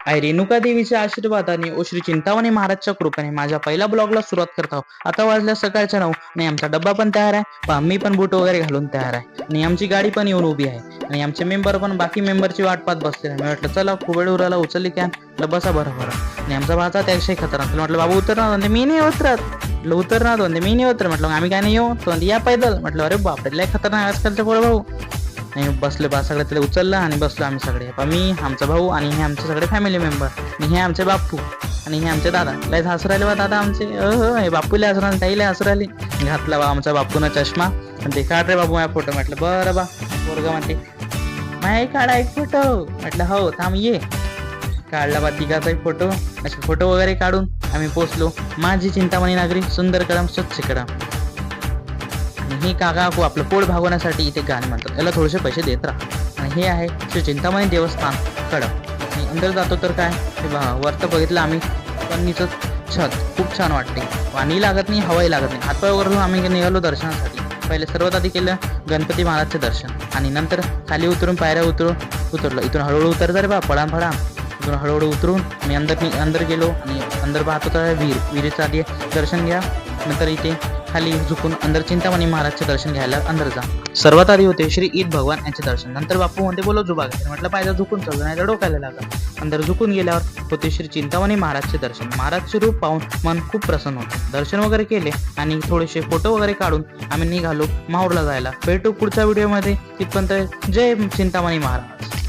आई रेणुका देवीच्या आशीर्वादाने ओ श्री चिंतामणी महाराजच्या कृपेने माझ्या पहिल्या ब्लॉगला सुरुवात करत आहोत. आता वाजल्या सकाळच्या 9 आणि आमचा डब्बा पण तयार आहे. मी पण बूट वगैरे घालून तयार आहे आणि आमची गाडी पण येऊन उभी आहे आणि आमचे मेंबर पण बाकी मेंबरची वाट पाहत बसलेले. मी म्हटलं चला खूप वेळ उराला उचलली कॅन म्हटलं बसा बरं बरं. आणि आमचा भाचा त्याविषयी खतरनाक म्हटलं बाबू उतरणार म्हणते मी नाही उतरत. म्हटलं उतरणार म्हणते मी नाही उतर. म्हटलं आम्ही काय नाही येऊ तो म्हणते या पैदल. म्हटलं अरे बापरे लय खतरनाक आजकालचे पोरं भाऊ. आणि बसले बा सगळे तिला उचललं आणि बसलो आम्ही सगळे. मी आमचा भाऊ आणि हे आमचे सगळे फॅमिली मेंबर आणि हे आमचे बापू आणि हे आमचे दादा. लय हसू राहिले बा दादा आमचे. हे बापूला हसू राहिले ताईला हसू राहिले. घातला बा आमचा बापून चष्मा ते काढ रे बाबू माझा फोटो. म्हटलं बरं बा. पोरगा म्हणते माय काढा एक फोटो. म्हटलं हो थांब ये. काढला बा तिघाचा एक फोटो. असे फोटो वगैरे काढून आम्ही पोचलो. माझी चिंतामणी नागरी सुंदर कडम स्वच्छ कडम. ही काका आपलं पोट भागवण्यासाठी इथे गाणे म्हणतात. याला थोडेसे पैसे देत राहा. आणि हे आहे श्री चिंतामणी देवस्थान कडम. आणि अंदर जातो तर काय वरतं बघितलं आम्ही पन्नीचं छत खूप छान वाटते. पाणी लागत नाही हवाही लागत नाही. हातपाय वगैरे आम्ही निघालो दर्शनासाठी. पहिले सर्वात आधी केलं गणपती महाराजचे दर्शन आणि नंतर खाली उतरून पायऱ्या उतरलो. इथून हळूहळू उतरता रे बा पडाम इथून हळूहळू उतरून मी अंदर गेलो आणि अंदर पाहतो तर विहिरीचं आधी दर्शन घ्या. नंतर इथे खाली झुकून अंदर चिंतामणी महाराजचे दर्शन घ्यायला अंदर जा. सर्वात आधी होते श्री ईद भगवान यांचे दर्शन. नंतर बापू म्हणते बोलो जुबा घ्या. म्हटलं पाहिजे झुकून चालू नाही तर डोकायला लागलं. अंदर झुकून गेल्यावर होते श्री चिंतामणी महाराजचे दर्शन. महाराजचे रूप पाहून मन खूप प्रसन्न होते. दर्शन वगैरे केले आणि थोडेसे फोटो वगैरे काढून आम्ही निघालो माहूरला जायला. भेटू पुढच्या व्हिडिओमध्ये. तिथपर्यंत जय चिंतामणी महाराज.